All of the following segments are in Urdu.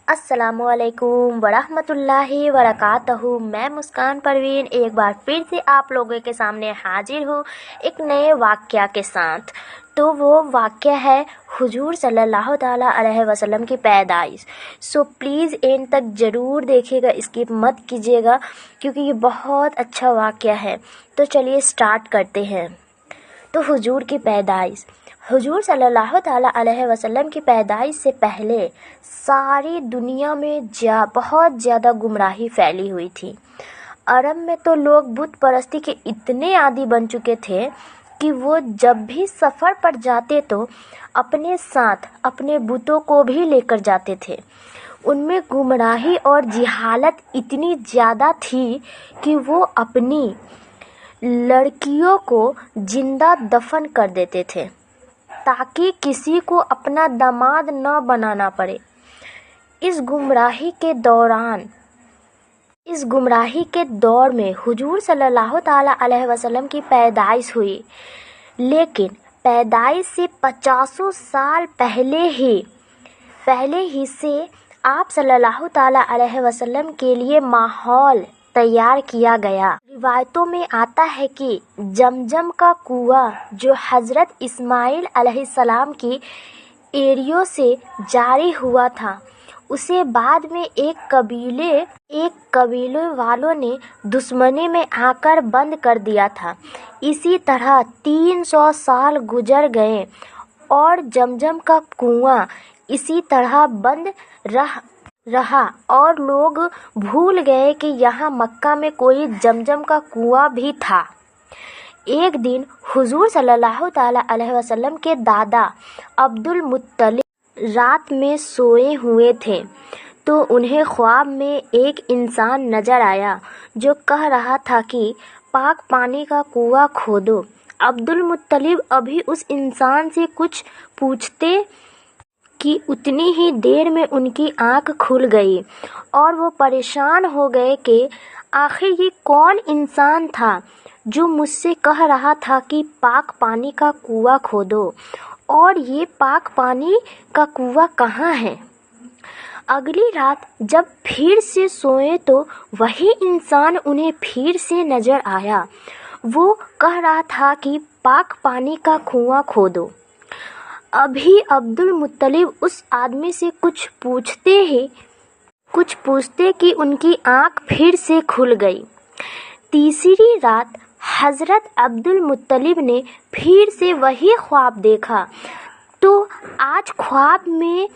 السلام علیکم ورحمۃ اللہ وبرکاتہ۔ میں مسکان پروین ایک بار پھر سے آپ لوگوں کے سامنے حاضر ہوں ایک نئے واقعہ کے ساتھ۔ تو وہ واقعہ ہے حضور صلی اللہ تعالیٰ علیہ وسلم کی پیدائش۔ سو پلیز اینڈ تک ضرور دیکھیے گا، اسکپ مت کیجیے گا کیونکہ یہ بہت اچھا واقعہ ہے۔ تو چلیے سٹارٹ کرتے ہیں۔ تو حضور کی پیدائش۔ حضور صلی اللہ تعالیٰ علیہ وسلم کی پیدائش سے پہلے ساری دنیا میں بہت زیادہ گمراہی پھیلی ہوئی تھی۔ عرب میں تو لوگ بت پرستی کے اتنے عادی بن چکے تھے کہ وہ جب بھی سفر پر جاتے تو اپنے ساتھ اپنے بتوں کو بھی لے کر جاتے تھے۔ ان میں گمراہی اور جہالت اتنی زیادہ تھی کہ وہ اپنی لڑکیوں کو زندہ دفن کر دیتے تھے تاکہ کسی کو اپنا داماد نہ بنانا پڑے۔ اس گمراہی کے دور میں حضور صلی اللہ تعالیٰ علیہ وسلم کی پیدائش ہوئی، لیکن پیدائش سے 50 سال پہلے ہی سے آپ صلی اللہ تعالیٰ علیہ وسلم کے لیے ماحول تیار کیا گیا۔ روایتوں میں آتا ہے کہ زمزم کا کنواں جو حضرت اسماعیل علیہ السلام کی ایریوں سے جاری ہوا تھا، اسے بعد میں ایک قبیلے والوں نے دشمنی میں آ کر بند کر دیا تھا۔ اسی طرح 300 سال گزر گئے اور زمزم کا کنواں اسی طرح بند رہا اور لوگ بھول گئے کہ یہاں مکہ میں کوئی زمزم کا کنواں بھی تھا۔ ایک دن حضور صلی اللہ تعالیٰ علیہ وسلم کے دادا عبدالمطلب رات میں سوئے ہوئے تھے تو انہیں خواب میں ایک انسان نظر آیا جو کہہ رہا تھا کہ پاک پانی کا کنواں کھودو۔ عبدالمطلب ابھی اس انسان سے کچھ پوچھتے کہ اتنی ہی دیر میں ان کی آنکھ کھل گئی اور وہ پریشان ہو گئے کہ آخر یہ کون انسان تھا جو مجھ سے کہہ رہا تھا کہ پاک پانی کا کنواں کھودو، اور یہ پاک پانی کا کنواں کہاں ہے؟ اگلی رات جب پھر سے سوئے تو وہی انسان انہیں پھر سے نظر آیا۔ وہ کہہ رہا تھا کہ پاک پانی کا کنواں کھودو۔ ابھی عبدالمطلب اس آدمی سے کچھ پوچھتے کہ ان کی آنکھ پھر سے کھل گئی۔ تیسری رات حضرت عبدالمطلب نے پھر سے وہی خواب دیکھا تو آج خواب میں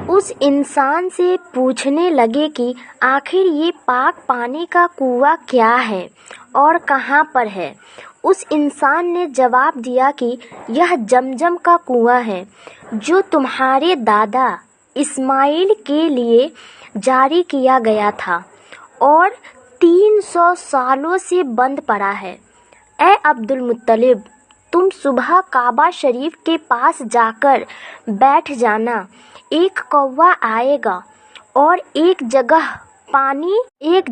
اس انسان سے پوچھنے لگے کہ آخر یہ پاک پانی کا کنواں کیا ہے اور کہاں پر ہے۔ اس انسان نے جواب دیا کہ یہ زمزم کا کنواں ہے جو تمہارے دادا اسماعیل کے لیے جاری کیا گیا تھا اور 300 سالوں سے بند پڑا ہے۔ اے عبدالمطلب، تم صبح کعبہ شریف کے پاس جا کر بیٹھ جانا، ایک کوّا آئے گا اور ایک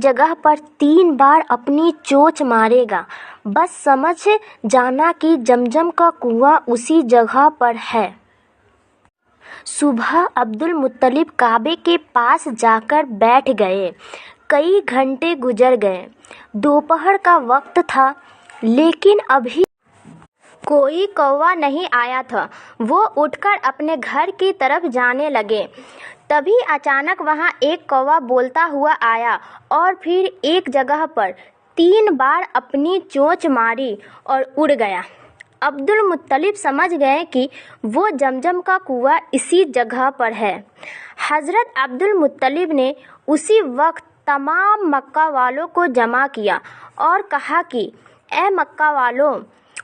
جگہ پر 3 بار اپنی چونچ مارے گا، بس سمجھ جانا کہ زمزم کا کنواں اسی جگہ پر ہے۔ صبح عبدالمطلب کعبے کے پاس جا کر بیٹھ گئے۔ کئی گھنٹے گزر گئے۔ دوپہر کا وقت تھا لیکن ابھی کوئی کوّا نہیں آیا تھا۔ وہ اٹھ کر اپنے گھر کی طرف جانے لگے، تبھی اچانک وہاں ایک کوّا بولتا ہوا آیا اور پھر ایک جگہ پر 3 بار اپنی چونچ ماری اور اڑ گیا۔ عبدالمطلب سمجھ گئے کہ وہ زمزم کا کنواں اسی جگہ پر ہے۔ حضرت عبدالمطلب نے اسی وقت تمام مکہ والوں کو جمع کیا اور کہا کہ اے مکہ والوں،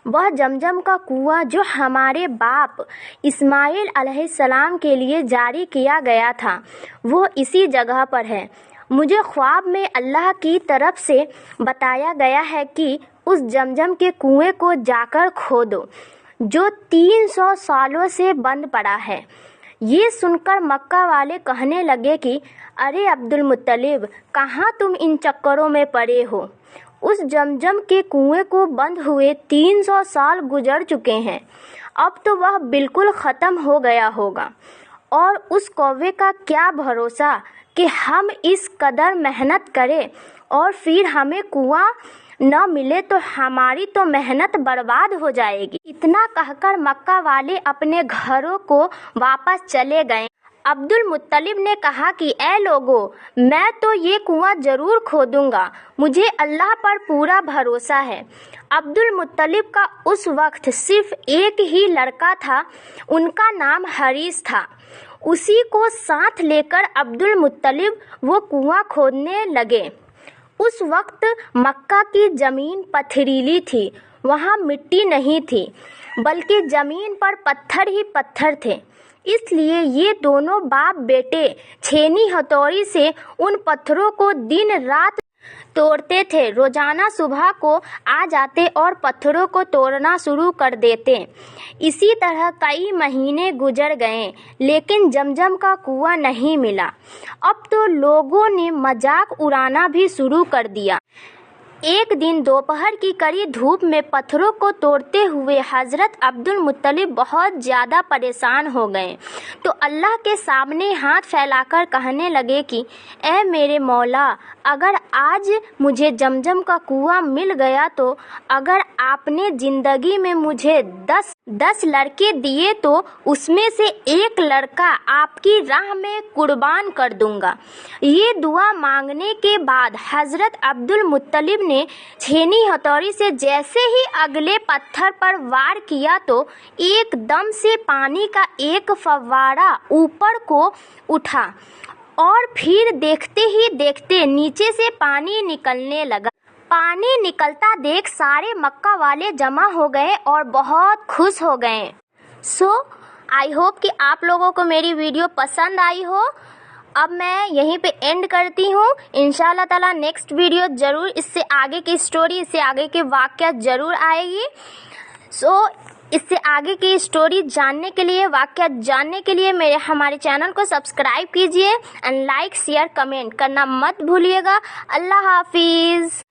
وہ زمزم کا کنواں جو ہمارے باپ اسماعیل علیہ السلام کے لیے جاری کیا گیا تھا وہ اسی جگہ پر ہے۔ مجھے خواب میں اللہ کی طرف سے بتایا گیا ہے کہ اس زمزم کے کنویں کو جا کر کھودو جو 300 سالوں سے بند پڑا ہے۔ یہ سن کر مکہ والے کہنے لگے کہ ارے عبدالمطلب، کہاں تم ان چکروں میں پڑے ہو؟ اس زمزم کے کنویں کو بند ہوئے 300 سال گزر چکے ہیں، اب تو وہ بالکل ختم ہو گیا ہوگا اور اس کوے کا کیا بھروسہ کہ ہم اس قدر محنت کریں اور پھر ہمیں کنواں نہ ملے تو ہماری تو محنت برباد ہو جائے گی۔ اتنا کہہ کر مکہ والے اپنے گھروں کو واپس چلے گئے۔ عبد المطلب نے کہا کہ اے لوگو، میں تو یہ کنواں ضرور کھودوں گا، مجھے اللہ پر پورا بھروسہ ہے۔ عبد المطلب کا اس وقت صرف ایک ہی لڑکا تھا، ان کا نام حریث تھا۔ اسی کو ساتھ لے کر عبد المطلب وہ کنواں کھودنے لگے۔ اس وقت مکہ کی زمین پتھریلی تھی، وہاں مٹی نہیں تھی بلکہ زمین پر پتھر ہی پتھر تھے۔ اس لیے یہ دونوں باپ بیٹے چھینی ہتھوڑی سے ان پتھروں کو دن رات توڑتے تھے۔ روزانہ صبح کو آ جاتے اور پتھروں کو توڑنا شروع کر دیتے۔ اسی طرح کئی مہینے گزر گئے لیکن زمزم کا کنواں نہیں ملا۔ اب تو لوگوں نے مذاق اڑانا بھی شروع کر دیا۔ ایک دن دوپہر کی کڑی دھوپ میں پتھروں کو توڑتے ہوئے حضرت عبد المطلب بہت زیادہ پریشان ہو گئے تو اللہ کے سامنے ہاتھ پھیلا کر کہنے لگے کہ اے میرے مولا، اگر آج مجھے زمزم کا کنواں مل گیا تو اگر آپ نے زندگی میں مجھے 10 لڑکے دیے تو اس میں سے ایک لڑکا آپ کی راہ میں قربان کر دوں گا۔ یہ دعا مانگنے کے بعد حضرت عبد المطلب نے چھینی ہتھوڑی سے جیسے ہی اگلے پتھر پر وار کیا تو ایک دم سے پانی کا ایک فوارہ اوپر کو اٹھا اور پھر دیکھتے ہی دیکھتے نیچے سے پانی نکلنے لگا۔ پانی نکلتا دیکھ سارے مکہ والے جمع ہو گئے اور بہت خوش ہو گئے۔ آئی ہوپ کہ آپ لوگوں کو میری ویڈیو پسند آئی ہو۔ اب میں یہیں پہ اینڈ کرتی ہوں۔ انشاءاللہ تعالیٰ نیکسٹ ویڈیو ضرور اس سے آگے کی اسٹوری، اس سے آگے کے واقعات ضرور آئے گی۔ اس سے آگے کی اسٹوری جاننے کے لیے، واقعات جاننے کے لیے ہمارے چینل کو سبسکرائب کیجیے اینڈ لائک، شیئر، کمنٹ کرنا مت بھولیے گا۔ اللہ حافظ۔